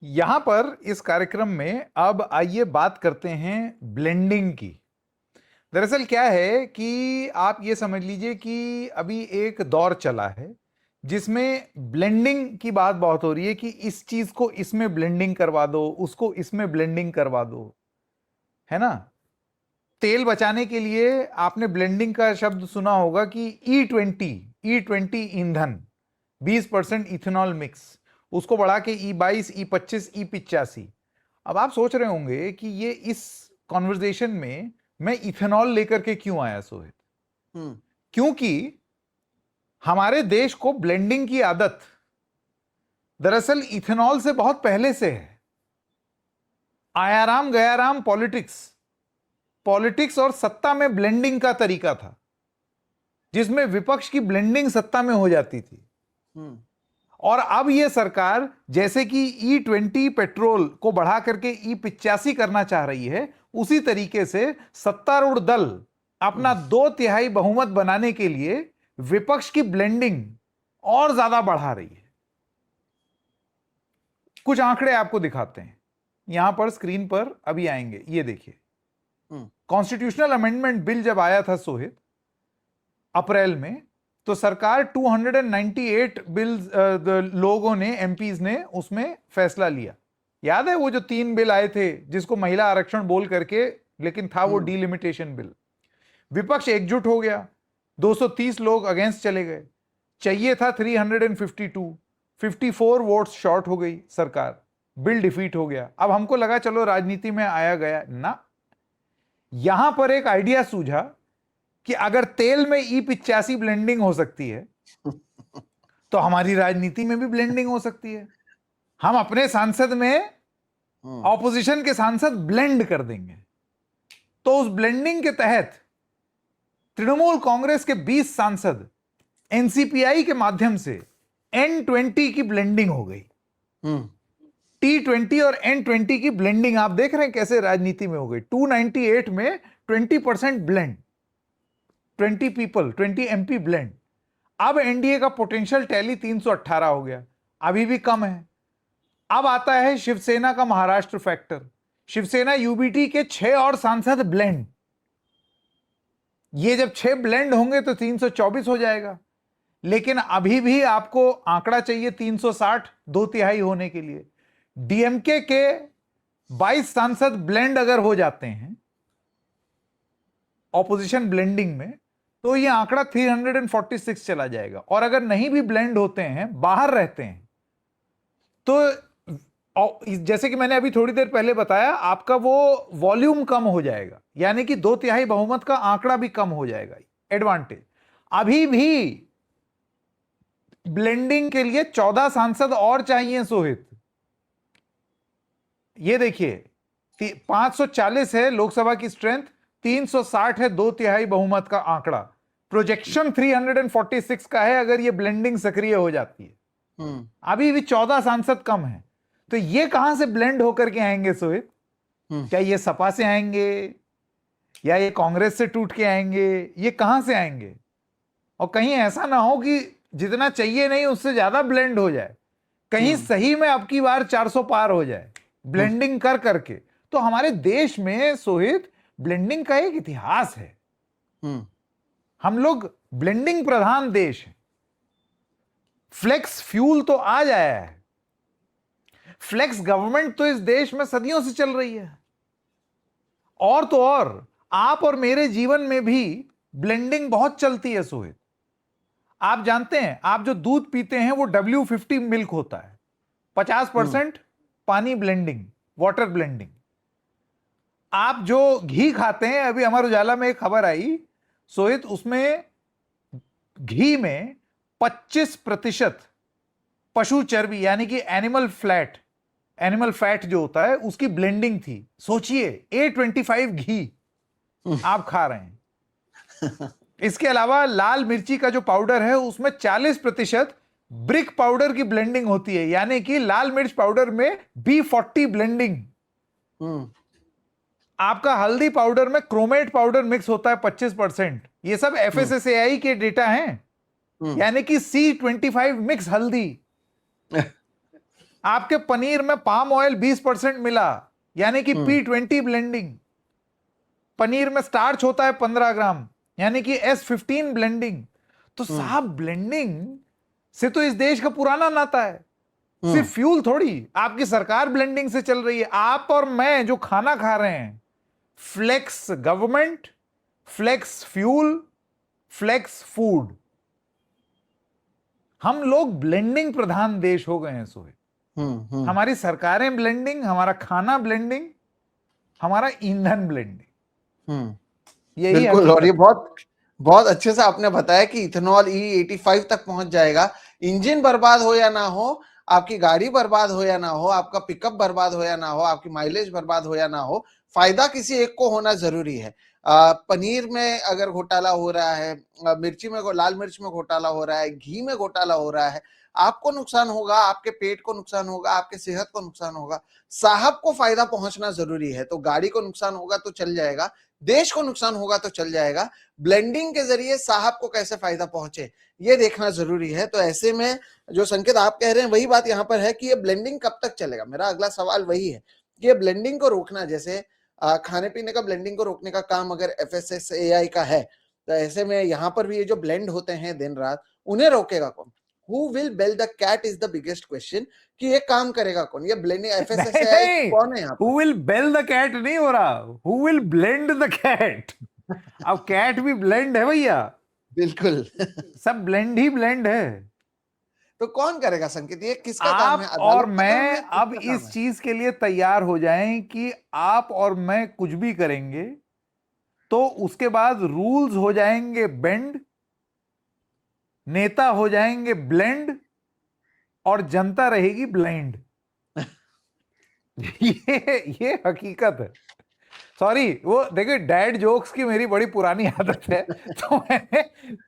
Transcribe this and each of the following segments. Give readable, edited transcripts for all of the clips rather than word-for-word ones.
यहां पर इस कार्यक्रम में अब आइए बात करते हैं ब्लेंडिंग की। दरअसल क्या है कि आप ये समझ लीजिए कि अभी एक दौर चला है जिसमें ब्लेंडिंग की बात बहुत हो रही है कि इस चीज को इसमें ब्लेंडिंग करवा दो, उसको इसमें ब्लेंडिंग करवा दो, है ना। तेल बचाने के लिए आपने ब्लेंडिंग का शब्द सुना होगा कि ई20 ईंधन 20% इथेनॉल मिक्स, उसको बढ़ा के E22 E25 E85। अब आप सोच रहे होंगे कि ये इस कॉन्वर्जेशन में मैं इथेनॉल लेकर के क्यों आया सोहित। क्योंकि हमारे देश को ब्लेंडिंग की आदत दरअसल इथेनॉल से बहुत पहले से है। आयाराम गयाराम पॉलिटिक्स और सत्ता में ब्लेंडिंग का तरीका था, जिसमें विपक्ष की ब्लेंडिंग सत्ता में हो जाती थी। और अब यह सरकार जैसे कि E20 पेट्रोल को बढ़ा करके E85 करना चाह रही है, उसी तरीके से सत्तारूढ़ दल अपना 2/3 बहुमत बनाने के लिए विपक्ष की ब्लेंडिंग और ज्यादा बढ़ा रही है। कुछ आंकड़े आपको दिखाते हैं, यहां पर स्क्रीन पर अभी आएंगे। ये देखिए, कॉन्स्टिट्यूशनल अमेंडमेंट बिल जब आया था सोहित अप्रैल में, तो सरकार 298 बिल्स लोगों ने, एमपीज ने उसमें फैसला लिया। याद है वो जो 3 बिल आए थे जिसको महिला आरक्षण बोल करके, लेकिन था वो डिलिमिटेशन बिल। विपक्ष एकजुट हो गया, 230 लोग अगेंस्ट चले गए। चाहिए था 352, 54 वोट्स शॉर्ट हो गई सरकार, बिल डिफीट हो गया। अब हमको लगा चलो राजनीति में आया गया ना। यहां पर एक आइडिया सूझा कि अगर तेल में E85 ब्लेंडिंग हो सकती है तो हमारी राजनीति में भी ब्लेंडिंग हो सकती है। हम अपने सांसद में ऑपोजिशन के सांसद ब्लेंड कर देंगे। तो उस ब्लेंडिंग के तहत तृणमूल कांग्रेस के 20 सांसद एनसीपीआई के माध्यम से N20 की ब्लेंडिंग हो गई। T20 और N20 की ब्लेंडिंग आप देख रहे हैं कैसे राजनीति में हो गई। 298 में 20% ब्लेंड, 20 पीपल 20 एमपी ब्लेंड। अब एनडीए का पोटेंशियल टैली 318 हो गया, अभी भी कम है। अब आता है शिवसेना का महाराष्ट्र फैक्टर। शिवसेना यूबीटी के 6 और सांसद ब्लेंड। ये जब 6 ब्लेंड होंगे तो 324 हो जाएगा। लेकिन अभी भी आपको आंकड़ा चाहिए 360, 2/3 होने के लिए। डीएमके के 22 सांसद ब्लेंड अगर हो जाते हैं ऑपोजिशन ब्लेंडिंग में, तो ये आंकड़ा 346 चला जाएगा। और अगर नहीं भी ब्लेंड होते हैं, बाहर रहते हैं, तो जैसे कि मैंने अभी थोड़ी देर पहले बताया, आपका वो वॉल्यूम कम हो जाएगा, यानी कि 2/3 बहुमत का आंकड़ा भी कम हो जाएगा। एडवांटेज। अभी भी ब्लेंडिंग के लिए 14 सांसद और चाहिए सोहित। ये देखिए, 540 है लोकसभा की स्ट्रेंथ, 360 है 2/3 बहुमत का आंकड़ा। प्रोजेक्शन 346 का है अगर ये ब्लेंडिंग सक्रिय हो जाती है। अभी भी 14 सांसद कम है। तो ये कहां से ब्लेंड होकर के आएंगे सोहित? क्या ये सपा से आएंगे या ये कांग्रेस से टूट के आएंगे? ये कहां से आएंगे? और कहीं ऐसा ना हो कि जितना चाहिए नहीं उससे ज्यादा ब्लेंड हो जाए, कहीं सही में अब की बार 400 पार हो जाए ब्लेंडिंग कर करके। तो हमारे देश में सोहित ब्लेंडिंग का एक इतिहास है। हम लोग ब्लेंडिंग प्रधान देश है। फ्लेक्स फ्यूल तो आ जाया है, फ्लेक्स गवर्नमेंट तो इस देश में सदियों से चल रही है। और तो और आप और मेरे जीवन में भी ब्लेंडिंग बहुत चलती है सोहित। आप जानते हैं, आप जो दूध पीते हैं वो W50 मिल्क होता है, 50% पानी ब्लेंडिंग, वाटर ब्लेंडिंग। आप जो घी खाते हैं, अभी हमारे उजाला में एक खबर आई सोहित, उसमें घी में 25% पशु चर्बी यानी कि एनिमल फैट जो होता है उसकी ब्लेंडिंग थी। सोचिए, A25 घी आप खा रहे हैं। इसके अलावा लाल मिर्ची का जो पाउडर है उसमें 40% ब्रिक पाउडर की ब्लेंडिंग होती है, यानी कि लाल मिर्च पाउडर में B40 ब्लेंडिंग। आपका हल्दी पाउडर में क्रोमेट पाउडर मिक्स होता है 25%। ये सब FSSAI के डेटा हैं, यानी कि C25 मिक्स हल्दी। आपके पनीर में पाम ऑयल 20% मिला, यानी कि P20 ब्लेंडिंग। पनीर में स्टार्च होता है 15 ग्राम, यानी कि S15 ब्लेंडिंग। तो साहब ब्लेंडिंग से तो इस देश का पुराना नाता है। सिर्फ फ्यूल थोड़ी, आपकी सरकार ब्लेंडिंग से चल रही है। आप और मैं जो खाना खा रहे हैं, flex government, flex fuel, flex food, हम लोग ब्लेंडिंग प्रधान देश हो गए हैं सोहे। हमारी सरकारें ब्लेंडिंग, हमारा खाना ब्लेंडिंग, हमारा ईंधन ब्लेंडिंग। यही बिल्कुल। और ये हकीकत है। बहुत बहुत अच्छे से आपने बताया कि इथेनॉल E85 तक पहुंच जाएगा। इंजन बर्बाद हो या ना हो, आपकी गाड़ी बर्बाद हो या ना हो, आपका पिकअप बर्बाद हो या ना हो, आपकी माइलेज बर्बाद हो या ना हो, फायदा किसी एक को होना जरूरी है। पनीर में अगर घोटाला हो रहा है, मिर्ची में, लाल मिर्च में घोटाला हो रहा है, घी में घोटाला हो रहा है, आपको नुकसान होगा, आपके पेट को नुकसान होगा, आपके सेहत को नुकसान होगा। साहब को फायदा पहुंचना जरूरी है। तो गाड़ी को नुकसान होगा तो चल जाएगा, देश को नुकसान होगा तो चल जाएगा, ब्लेंडिंग के जरिए साहब को कैसे फायदा पहुंचे ये देखना जरूरी है। तो ऐसे में जो संकेत आप कह रहे हैं वही बात यहां पर है कि ये ब्लेंडिंग कब तक चलेगा। मेरा अगला सवाल वही है कि ये ब्लेंडिंग को रोकना, जैसे खाने पीने का ब्लेंडिंग को रोकने का काम अगर FSSAI का है, तो ऐसे में यहाँ पर भी ये जो ब्लेंड होते हैं दिन रात, उन्हें रोकेगा कौन? Who will bell the cat is the biggest question, कि ये काम करेगा कौन? ये ब्लेंडिंग FSSAI कौन है यहाँ पर? Who will bell the cat नहीं हो रहा, Who will blend the cat। अब कैट भी ब्लेंड है भैया, बिल्कुल। सब ब्लेंड ही ब्लेंड है। तो कौन करेगा संकेत? ये किसका काम है? आप और अदालत का काम मैं है? अब किसका काम इस है? चीज के लिए तैयार हो जाएं कि आप और मैं कुछ भी करेंगे तो उसके बाद रूल्स हो जाएंगे बेंड, नेता हो जाएंगे ब्लेंड, और जनता रहेगी ब्लाइंड। ये हकीकत है। सॉरी, वो देखिए डैड जोक्स की मेरी बड़ी पुरानी आदत है, तो मैंने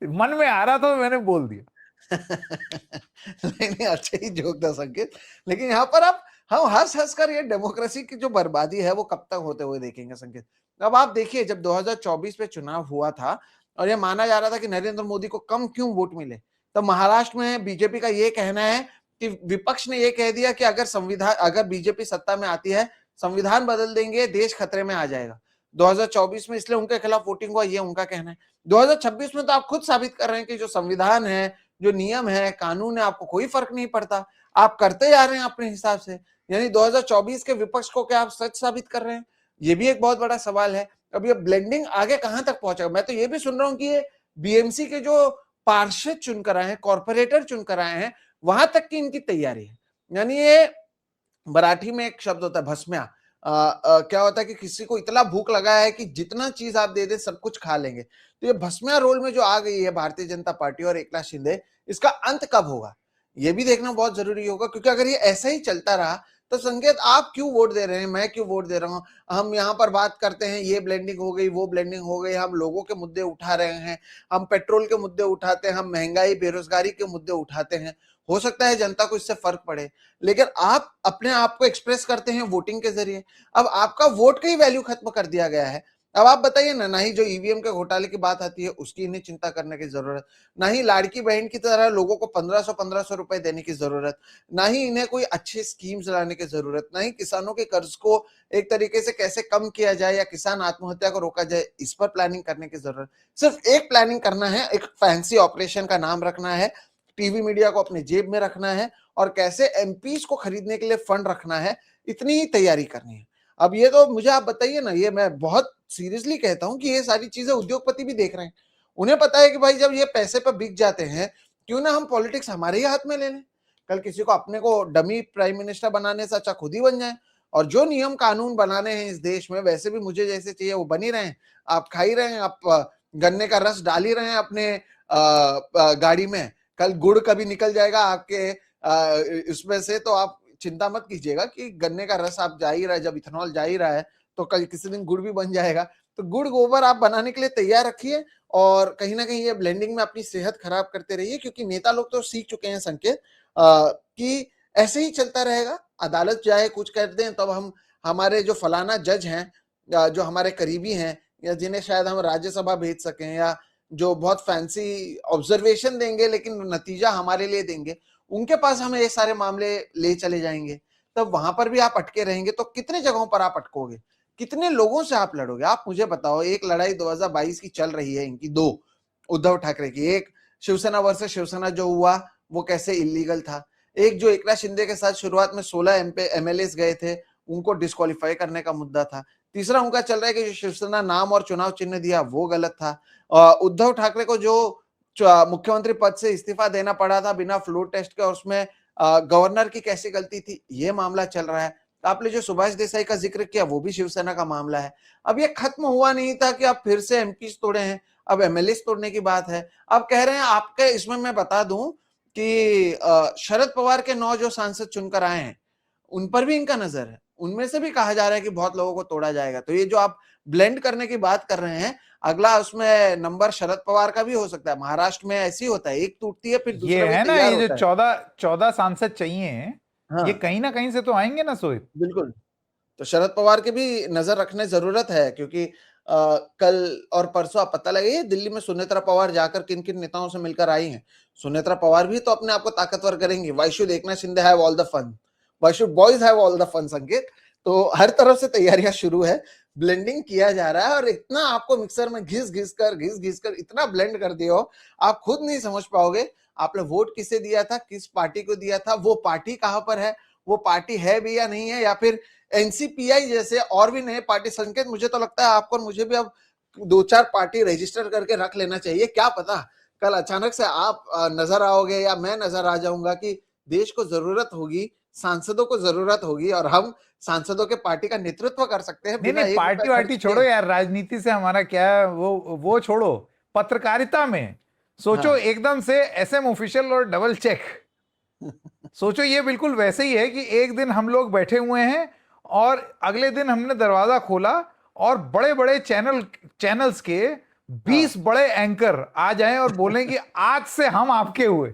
मन में आ रहा था तो मैंने बोल दिया। नहीं नहीं, अच्छा ही जोक था संकेत। लेकिन यहाँ पर आप, हम हंस हंस कर ये डेमोक्रेसी की जो बर्बादी है वो कब तक होते हुए देखेंगे संकेत। अब आप देखिए, जब 2024 में चुनाव हुआ था और ये माना जा रहा था कि नरेंद्र मोदी को कम क्यों वोट मिले, तो महाराष्ट्र में बीजेपी का ये कहना है कि विपक्ष ने ये कह दिया कि अगर बीजेपी सत्ता में आती है, संविधान बदल देंगे, देश खतरे में आ जाएगा। 2024 में इसलिए उनके खिलाफ वोटिंग हुआ, ये उनका कहना है। 2026 में तो आप खुद साबित कर रहे हैं कि जो संविधान है, जो नियम है, कानून है, आपको कोई फर्क नहीं पड़ता, आप करते जा रहे हैं अपने हिसाब से। यानी 2024 के विपक्ष को क्या आप सच साबित कर रहे हैं? ये भी एक बहुत बड़ा सवाल है। अब ये ब्लेंडिंग आगे कहां तक पहुंचेगा? मैं तो ये भी सुन रहा हूं कि ये BMC के जो पार्षद चुनकर आए हैं, कॉर्पोरेटर चुनकर आए हैं, वहां तक की इनकी तैयारी है। यानी ये मराठी में एक शब्द होता है भस्म्या, क्या होता है कि किसी को इतना भूख लगा है कि जितना चीज आप दे दे सब कुछ खा लेंगे। तो ये भस्म्या रोल में जो आ गई है भारतीय जनता पार्टी और एकनाथ शिंदे, इसका अंत कब होगा ये भी देखना बहुत जरूरी होगा। क्योंकि अगर ये ऐसा ही चलता रहा तो संकेत, आप क्यों वोट दे रहे हैं, मैं क्यों वोट दे रहा हूं, हम यहाँ पर बात करते हैं ये ब्लेंडिंग हो गई, वो ब्लेंडिंग हो गई, हम लोगों के मुद्दे उठा रहे हैं, हम पेट्रोल के मुद्दे उठाते हैं, हम महंगाई बेरोजगारी के मुद्दे उठाते हैं। हो सकता है जनता को इससे फर्क पड़े, लेकिन आप अपने आप को एक्सप्रेस करते हैं वोटिंग के जरिए। अब आपका वोट का ही वैल्यू खत्म कर दिया गया है। अब आप बताइए ना ही जो ईवीएम के घोटाले की बात आती है उसकी इन्हें चिंता करने की जरूरत, ना ही लाड़की बहन की तरह लोगों को 1500 रुपए देने की जरूरत, ना ही इन्हें कोई अच्छी स्कीम्स लाने की जरूरत, ना ही किसानों के कर्ज को एक तरीके से कैसे कम किया जाए या किसान आत्महत्या को रोका जाए, इस पर प्लानिंग करने की जरूरत। सिर्फ एक प्लानिंग करना है, एक फैंसी ऑपरेशन का नाम रखना है, टीवी मीडिया को अपने जेब में रखना है और कैसे एमपीज को खरीदने के लिए फंड रखना है, इतनी ही तैयारी करनी है। अब ये तो मुझे आप बताइए ना, ये मैं बहुत सीरियसली कहता हूं कि ये सारी चीजें उद्योगपति भी देख रहे हैं। उन्हें पता है कि भाई जब ये पैसे पर बिक जाते हैं, क्यों ना हम पॉलिटिक्स हमारे ही हाथ में ले लें। कल किसी को अपने को डमी प्राइम मिनिस्टर बनाने से अच्छा खुद ही बन जाए। और जो नियम कानून बनाने हैं इस देश में, वैसे भी मुझे जैसे चाहिए वो बन ही रहे हैं। आप खा ही रहे हैं, आप गन्ने का रस डाल ही रहे हैं अपने गाड़ी में। कल गुड़ कभी निकल जाएगा आपके इसमें से, तो आप चिंता मत कीजिएगा कि गन्ने का रस आप जा ही रहा है, जब इथेनॉल जा ही रहा है तो कल किसी दिन गुड़ भी बन जाएगा। तो गुड़ गोबर आप बनाने के लिए तैयार रखिए और कहीं ना कहीं ये ब्लेंडिंग में अपनी सेहत खराब करते रहिए। क्योंकि नेता लोग तो सीख चुके हैं संकेत कि ऐसे ही चलता रहेगा। अदालत चाहे कुछ कर दें तब हम, हमारे जो फलाना जज हैं, जो हमारे करीबी हैं, या जिन्हें शायद हम राज्यसभा भेज सकें, या जो बहुत फैंसी ऑब्जर्वेशन देंगे लेकिन नतीजा हमारे लिए देंगे, उनके पास हम ये सारे मामले ले चले जाएंगे, तब वहां पर भी आप अटके रहेंगे। तो कितने जगहों पर आप अटकोगे, कितने लोगों से आप लड़ोगे? आप मुझे बताओ। एक लड़ाई 2022 की चल रही है इनकी, दो, उद्धव ठाकरे की। एक शिवसेना वर्सेस शिवसेना जो हुआ वो कैसे इलीगल था। एक जो एकनाथ शिंदे के साथ शुरुआत में 16 एमएलए गए थे, उनको डिस्क्वालीफाई करने का मुद्दा था। तीसरा उनका चल रहा है कि जो शिवसेना नाम और चुनाव चिन्ह दिया वो गलत था। उद्धव ठाकरे को जो मुख्यमंत्री पद से इस्तीफा देना पड़ा था बिना फ्लोर टेस्ट के, और उसमें गवर्नर की कैसी गलती थी, ये मामला चल रहा है। आपने जो सुभाष देसाई का जिक्र किया वो भी शिवसेना का मामला है। अब ये खत्म हुआ नहीं था कि आप फिर से एमपी तोड़े हैं, अब एमएलए तोड़ने की बात है। अब कह रहे हैं आपके, इसमें मैं बता दूं कि शरद पवार के 9 जो सांसद चुनकर आए हैं उन पर भी इनका नजर है, उनमें से भी कहा जा रहा है कि बहुत लोगों को तोड़ा जाएगा। तो ये जो आप ब्लेंड करने की बात कर रहे हैं, अगला उसमें नंबर शरद पवार का भी हो सकता है। महाराष्ट्र में ऐसी होता है, एक टूटती है फिर ये दूसरा भी है ना, तैयार ये जो होता है। 14 सांसद चाहिए, ये हाँ कहीं ना कहीं से तो आएंगे ना सोहित। बिल्कुल। तो शरद पवार की भी नजर रखने जरूरत है, क्योंकि कल और परसों आप पता लगाइए दिल्ली में सुनेत्रा पवार जाकर किन किन नेताओं से मिलकर आई हैं। सुनेत्रा पवार भी तो अपने आप को ताकतवर करेंगी। Why should Eknath Shinde have all the fun, why should boys have all the fun, संकेत। तो हर तरफ से तैयारियां शुरू है, ब्लेंडिंग किया जा रहा है, और इतना आपको मिक्सर में घिस घिस कर इतना ब्लेंड कर दिया हो, आप खुद नहीं समझ पाओगे आपने वोट किसे दिया था, किस पार्टी को दिया था, वो पार्टी कहां पर है, वो पार्टी है भी या नहीं है, या फिर एनसीपीआई जैसे और भी नए पार्टी। संकेत, मुझे तो लगता है आपको और मुझे भी अब 2-4 पार्टी रजिस्टर करके रख लेना चाहिए। क्या पता कल अचानक से आप नजर आओगे या मैं नजर आ जाऊंगा कि देश को जरूरत होगी, सांसदों को जरूरत होगी, और हम सांसदों के पार्टी का नेतृत्व कर सकते हैं नहीं बिना नहीं, 1 रुपया पार्टी वार्टी खर्च छोड़ो किए। यार, राजनीति से हमारा क्या है, वो छोड़ो। पत्रकारिता में सोचो, हाँ एकदम से एसएम ऑफिशियल और डबल चेक। सोचो ये बिल्कुल वैसे ही है कि एक दिन हम लोग बैठे हुए हैं और अगले दिन हमने दरवाजा खोला और बड़े बड़े चैनल्स के 20 हाँ बड़े एंकर आ जाएं और बोलें कि आज से हम आपके हुए।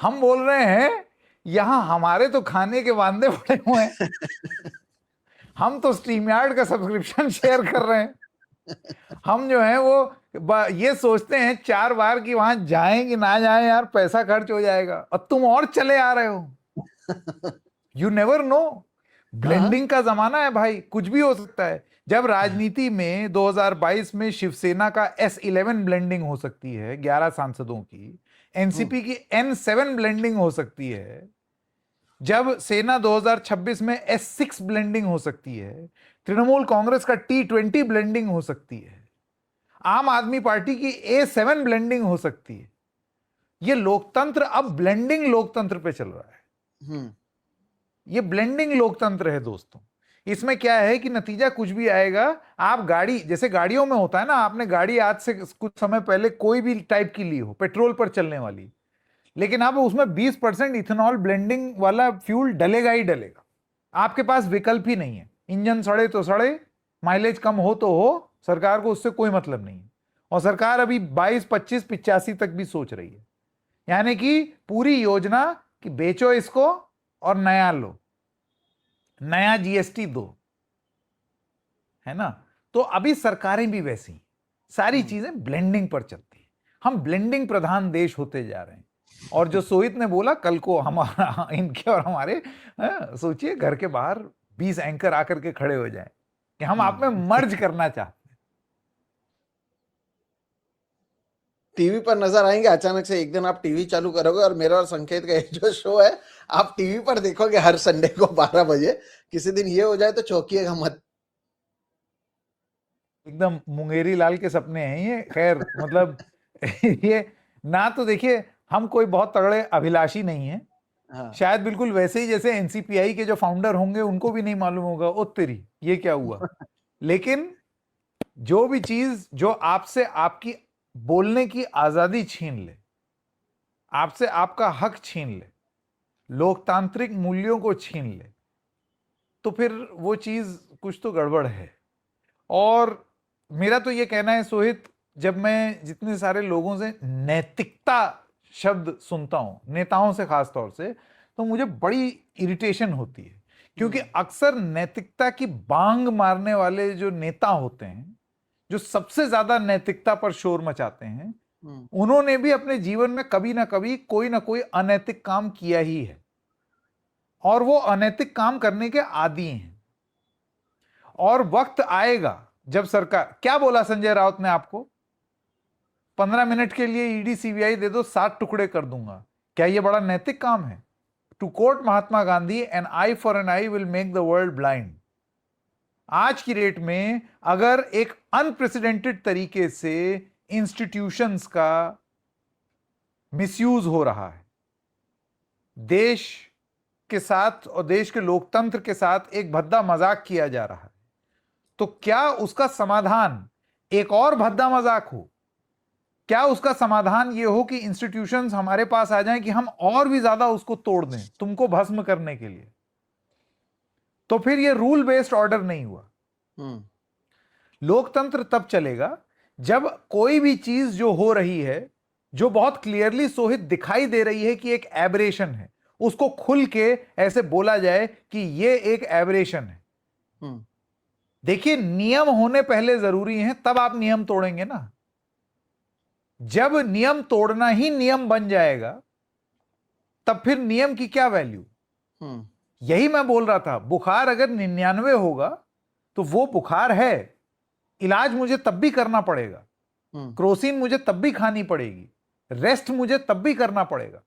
हम बोल रहे हैं यहां हमारे तो खाने के वांदे पड़े हुए हैं, हम तो स्ट्रीम यार्ड का सब्सक्रिप्शन शेयर कर रहे हैं। हम जो है वो ये सोचते हैं 4 बार कि वहां जाएं कि ना जाएं, यार पैसा खर्च हो जाएगा, और तुम और चले आ रहे हो। यू नेवर नो, हाँ ब्लेंडिंग का जमाना है भाई, कुछ भी हो सकता है। जब राजनीति में 2022 में शिवसेना का S11 ब्लेंडिंग हो सकती है 11 सांसदों की, एनसीपी की N7 ब्लेंडिंग हो सकती है, जब सेना 2026 में S6 ब्लेंडिंग हो सकती है, तृणमूल कांग्रेस का T20 ब्लेंडिंग हो सकती है, आम आदमी पार्टी की A7 ब्लेंडिंग हो सकती है। ये लोकतंत्र अब ब्लेंडिंग लोकतंत्र पे चल रहा है। ये ब्लेंडिंग लोकतंत्र है दोस्तों। इसमें क्या है कि नतीजा कुछ भी आएगा। आप गाड़ी, जैसे गाड़ियों में होता है ना, आपने गाड़ी आज से कुछ समय पहले कोई भी टाइप की ली हो, पेट्रोल पर चलने वाली, लेकिन अब उसमें 20% इथेनॉल ब्लेंडिंग वाला फ्यूल डलेगा ही डलेगा। आपके पास विकल्प ही नहीं है। इंजन सड़े तो सड़े, माइलेज कम हो तो हो, सरकार को उससे कोई मतलब नहीं है। और सरकार अभी 22, 25, 85 तक भी सोच रही है। यानी कि पूरी योजना कि बेचो इसको और नया लो, नया जीएसटी दो, है ना। तो अभी सरकारें भी वैसी, सारी चीजें ब्लेंडिंग पर चलती है। हम ब्लेंडिंग प्रधान देश होते जा रहे हैं। और जो सोहित ने बोला कल को हमारा इनके और हमारे, सोचिए घर के बाहर 20 एंकर आकर के खड़े हो जाएं कि हम आप में मर्ज करना चाहते हैं। टीवी पर नजर आएंगे अचानक से। एक दिन आप टीवी चालू करोगे और मेरा और संकेत का जो शो है आप टीवी पर देखोगे हर संडे को 12 बजे। किसी दिन ये हो जाए तो चौंकिएगा मत। एकदम मुंगेरी लाल के सपने हैं ये, खैर मतलब ये ना, तो देखिए हम कोई बहुत तगड़े अभिलाषी नहीं है। हाँ शायद बिल्कुल वैसे ही जैसे एनसीपीआई के जो फाउंडर होंगे उनको भी नहीं मालूम होगा ओ तेरी ये क्या हुआ। लेकिन जो भी चीज जो आपसे आपकी बोलने की आजादी छीन ले, आपसे आपका हक छीन ले, लोकतांत्रिक मूल्यों को छीन ले, तो फिर वो चीज कुछ तो गड़बड़ है। और मेरा तो ये कहना है सोहित, जब मैं जितने सारे लोगों से नैतिकता शब्द सुनता हूं, नेताओं से खास तौर से, तो मुझे बड़ी इरिटेशन होती है। क्योंकि अक्सर नैतिकता की बांग मारने वाले जो नेता होते हैं, जो सबसे ज्यादा नैतिकता पर शोर मचाते हैं, उन्होंने भी अपने जीवन में कभी ना कभी कोई ना कोई अनैतिक काम किया ही है और वो अनैतिक काम करने के आदी हैं। और वक्त आएगा जब सरकार, क्या बोला संजय राउत ने आपको, 15 मिनट के लिए ईडी सीबीआई दे दो, 7 टुकड़े कर दूंगा। क्या ये बड़ा नैतिक काम है? To quote Mahatma Gandhi, an eye for an eye will make the world blind. आज की डेट में अगर एक अनप्रेसिडेंटेड तरीके से इंस्टीट्यूशंस का मिसयूज हो रहा है, देश के साथ और देश के लोकतंत्र के साथ एक भद्दा मजाक किया जा रहा है, तो क्या उसका समाधान एक और भद्दा मजाक हो? क्या उसका समाधान यह हो कि इंस्टीट्यूशंस हमारे पास आ जाएं कि हम और भी ज्यादा उसको तोड़ दें तुमको भस्म करने के लिए? तो फिर यह रूल बेस्ड ऑर्डर नहीं हुआ। लोकतंत्र तब चलेगा जब कोई भी चीज जो हो रही है, जो बहुत क्लियरली सोहित दिखाई दे रही है कि एक एबरेशन है, उसको खुल के ऐसे बोला जाए कि यह एक एबरेशन है। देखिए, नियम होने पहले जरूरी हैं, तब आप नियम तोड़ेंगे ना। जब नियम तोड़ना ही नियम बन जाएगा, तब फिर नियम की क्या वैल्यू? यही मैं बोल रहा था, बुखार अगर 99 होगा तो वो बुखार है, इलाज मुझे तब भी करना पड़ेगा, क्रोसिन मुझे तब भी खानी पड़ेगी, रेस्ट मुझे तब भी करना पड़ेगा,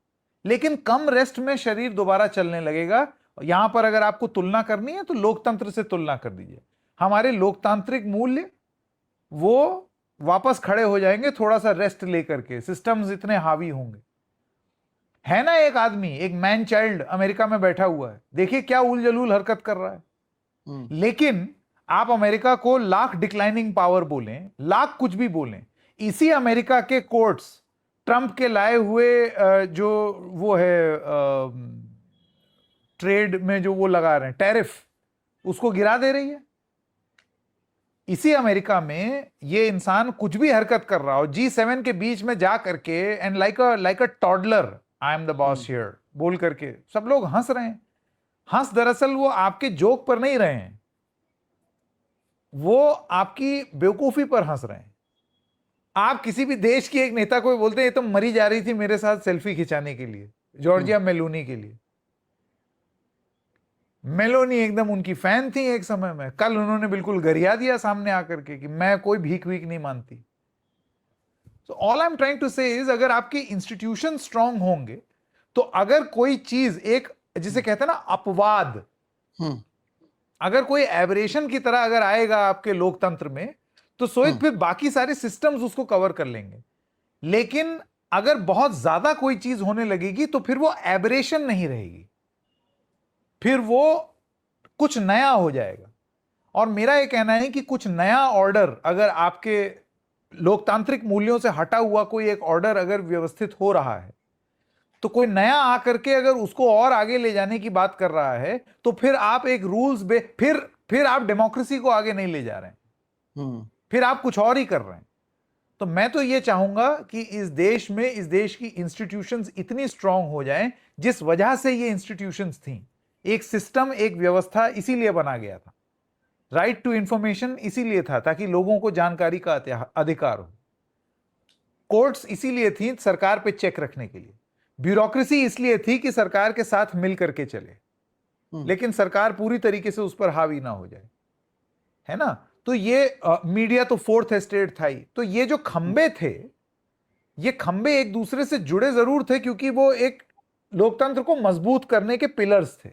लेकिन कम रेस्ट में शरीर दोबारा चलने लगेगा। यहां पर अगर आपको तुलना करनी है तो लोकतंत्र से तुलना कर दीजिए। हमारे लोकतांत्रिक मूल्य वो वापस खड़े हो जाएंगे थोड़ा सा रेस्ट लेकर के, सिस्टम्स इतने हावी होंगे। है ना एक आदमी, एक मैन चाइल्ड अमेरिका में बैठा हुआ है, देखिए क्या उलझलूल हरकत कर रहा है। लेकिन आप अमेरिका को लाख डिक्लाइनिंग पावर बोलें, लाख कुछ भी बोलें, इसी अमेरिका के कोर्ट्स ट्रंप के लाए हुए जो वो है ट्रेड में जो वो लगा रहे हैं टैरिफ, उसको गिरा दे रही है। इसी अमेरिका में ये इंसान कुछ भी हरकत कर रहा हो, G7 के बीच में जा करके and like a toddler, I am the boss here बोल करके सब लोग हंस रहे हैं। हंस दरअसल वो आपके जोक पर नहीं रहे हैं, वो आपकी बेवकूफी पर हंस रहे हैं। आप किसी भी देश की एक नेता को बोलते हैं ये तो मरी जा रही थी मेरे साथ सेल्फी खिंचाने के लिए, जॉर्जिया मेलोनी के लिए। मेलोनी एकदम उनकी फैन थी एक समय में, कल उन्होंने बिल्कुल गरिया दिया सामने आकर के कि मैं कोई भीख वीख नहीं मानती। So all I am trying to say is, अगर आपके इंस्टीट्यूशन स्ट्रांग होंगे तो अगर कोई चीज एक जिसे कहते हैं ना अपवाद, अगर कोई एबरेशन की तरह अगर आएगा आपके लोकतंत्र में तो सोचिए फिर बाकी सारे सिस्टम्स उसको कवर कर लेंगे। लेकिन अगर बहुत ज्यादा कोई चीज होने लगेगी तो फिर वो एबरेशन नहीं रहेगी, फिर वो कुछ नया हो जाएगा। और मेरा यह कहना है कि कुछ नया ऑर्डर अगर आपके लोकतांत्रिक मूल्यों से हटा हुआ कोई एक ऑर्डर अगर व्यवस्थित हो रहा है, तो कोई नया आकर के अगर उसको और आगे ले जाने की बात कर रहा है, तो फिर आप एक रूल्स फिर आप डेमोक्रेसी को आगे नहीं ले जा रहे हैं, फिर आप कुछ और ही कर रहे हैं। तो मैं तो ये चाहूंगा कि इस देश में, इस देश की इंस्टीट्यूशंस इतनी स्ट्रांग हो जाएं, जिस वजह से ये इंस्टीट्यूशंस थी, एक सिस्टम, एक व्यवस्था इसीलिए बना गया था। राइट टू इंफॉर्मेशन इसीलिए था ताकि लोगों को जानकारी का अधिकार हो। कोर्ट्स इसीलिए थी सरकार पे चेक रखने के लिए। ब्यूरोक्रेसी इसलिए थी कि सरकार के साथ मिल करके चले, लेकिन सरकार पूरी तरीके से उस पर हावी ना हो जाए, है ना। तो ये मीडिया तो फोर्थ एस्टेट था ही। तो ये जो खंबे थे, ये खंबे एक दूसरे से जुड़े जरूर थे क्योंकि वो एक लोकतंत्र को मजबूत करने के पिलर्स थे।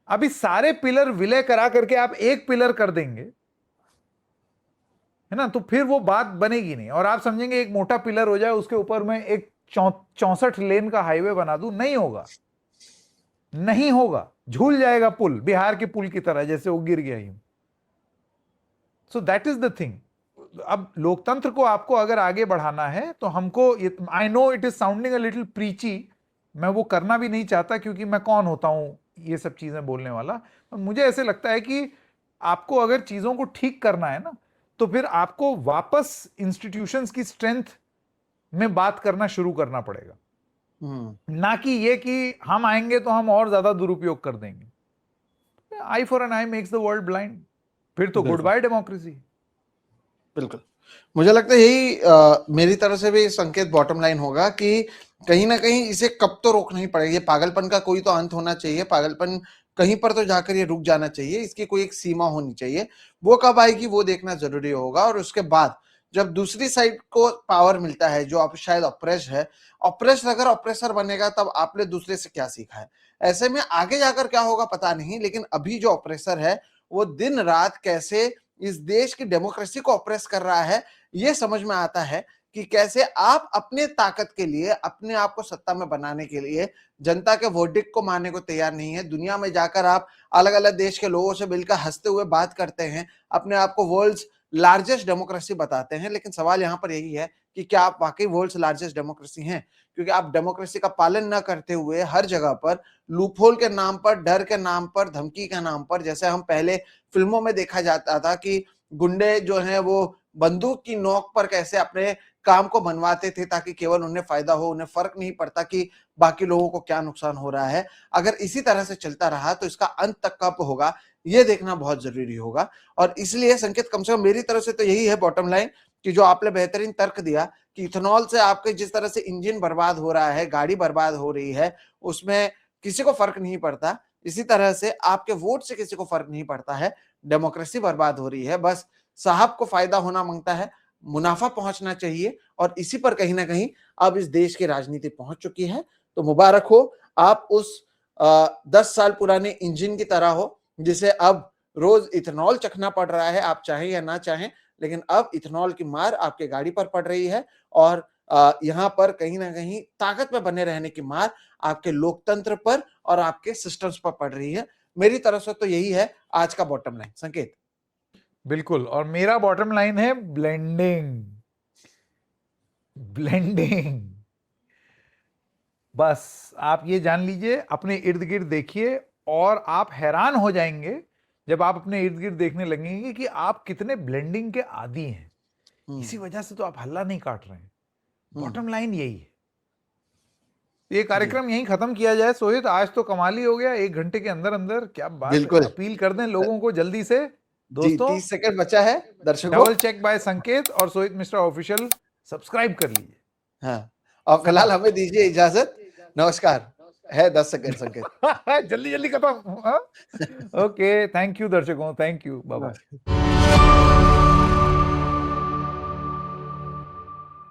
अभी सारे पिलर विलय करा करके आप एक पिलर कर देंगे, है ना, तो फिर वो बात बनेगी नहीं। और आप समझेंगे एक मोटा पिलर हो जाए, उसके ऊपर मैं एक 64 लेन का हाईवे बना दूं, नहीं होगा, नहीं होगा, झूल जाएगा पुल, बिहार के पुल की तरह जैसे वो गिर गया यूं। So that is the thing. अब लोकतंत्र को आपको अगर आगे बढ़ाना है तो हमको, I know it is sounding a little preachy, मैं वो करना भी नहीं चाहता क्योंकि मैं कौन होता हूं ये सब चीजें बोलने वाला। मुझे ऐसे लगता है कि आपको अगर चीजों को ठीक करना है ना, तो फिर आपको वापस इंस्टीट्यूशंस की स्ट्रेंथ में बात करना शुरू करना पड़ेगा, ना कि ये कि हम आएंगे तो हम और ज्यादा दुरुपयोग कर देंगे। Eye for an eye makes the world blind, फिर तो गुड बाय डेमोक्रेसी। बिल्कुल। मुझे लगता है यही मेरी तरफ से भी संकेत बॉटम लाइन होगा कि कहीं ना कहीं इसे कब तो रोकना ही पड़ेगा। ये पागलपन का कोई तो अंत होना चाहिए, पागलपन कहीं पर तो जाकर ये रुक जाना चाहिए, इसकी कोई एक सीमा होनी चाहिए। वो कब आएगी वो देखना जरूरी होगा। और उसके बाद जब दूसरी साइड को पावर मिलता है, जो आप शायद ऑप्रेस है, ऑप्रेस अगर ऑप्रेसर बनेगा तब आपने दूसरे से क्या सीखा है। ऐसे में आगे जाकर क्या होगा पता नहीं, लेकिन अभी जो ऑप्रेसर है वो दिन रात कैसे इस देश की डेमोक्रेसी को ऑप्रेस कर रहा है, ये समझ में आता है कि कैसे आप अपने ताकत के लिए, अपने आप को सत्ता में बनाने के लिए जनता के वर्डिक्ट को मानने को तैयार नहीं है। दुनिया में जाकर आप अलग अलग देश के लोगों से मिलकर हंसते हुए बात करते हैं, अपने आप को वर्ल्ड्स लार्जेस्ट डेमोक्रेसी बताते हैं, लेकिन सवाल यहां पर यही है कि क्या आप वाकई वर्ल्ड्स लार्जेस्ट डेमोक्रेसी हैं? क्योंकि आप डेमोक्रेसी का पालन न करते हुए हर जगह पर लूपहोल के नाम पर, डर के नाम पर, धमकी के नाम पर, जैसे हम पहले फिल्मों में देखा जाता था कि गुंडे जो हैं वो बंदूक की नोक पर कैसे अपने काम को बनवाते थे ताकि केवल उन्हें फायदा हो, उन्हें फर्क नहीं पड़ता कि बाकी लोगों को क्या नुकसान हो रहा है। अगर इसी तरह से चलता रहा तो इसका अंत तक कब होगा, ये देखना बहुत जरूरी होगा। और इसलिए संकेत कम से कम मेरी तरफ से तो यही है बॉटम लाइन, कि जो आपने बेहतरीन तर्क दिया कि इथेनॉल से आपके जिस तरह से इंजन बर्बाद हो रहा है, गाड़ी बर्बाद हो रही है, उसमें किसी को फर्क नहीं पड़ता। इसी तरह से आपके वोट से किसी को फर्क नहीं पड़ता है, डेमोक्रेसी बर्बाद हो रही है। बस साहब को फायदा होना मांगता है, मुनाफा पहुंचना चाहिए, और इसी पर कहीं ना कहीं अब इस देश की राजनीति पहुंच चुकी है। तो मुबारक हो, आप उस 10 साल पुराने इंजन की तरह हो जिसे अब रोज इथेनॉल चखना पड़ रहा है, आप चाहें या ना चाहें, लेकिन अब इथेनॉल की मार आपके गाड़ी पर पड़ रही है। और यहाँ पर कहीं ना कहीं ताकत में बने रहने की मार आपके लोकतंत्र पर और आपके सिस्टम्स पर पड़ रही है। मेरी तरफ से तो यही है आज का बॉटम लाइन। संकेत? बिल्कुल, और मेरा बॉटम लाइन है ब्लेंडिंग। ब्लेंडिंग, बस आप ये जान लीजिए, अपने इर्द गिर्द देखिए और आप हैरान हो जाएंगे जब आप अपने इर्द गिर्द देखने लगेंगे कि आप कितने ब्लेंडिंग के आदी हैं। इसी वजह से तो आप हल्ला नहीं काट रहे हैं। बॉटम लाइन यही है। ये कार्यक्रम यहीं खत्म किया जाए सोहित, आज तो कमाल ही हो गया, 1 घंटे के अंदर अंदर। क्या बात है, बिल्कुल अपील कर दें लोगों को जल्दी से। जी, दोस्तों 30 सेकंड बचा है दर्शकों। डबल चेक बाय संकेत और सोहित मिश्रा ऑफिशियल सब्सक्राइब कर लीजिए। हाँ, और फिलहाल हमें दीजिए इजाजत। नमस्कार। है 10 सेकंड संकेत। जल्दी जल्दी खत्म। ओके, थैंक यू दर्शकों, थैंक यू, बाय बाय।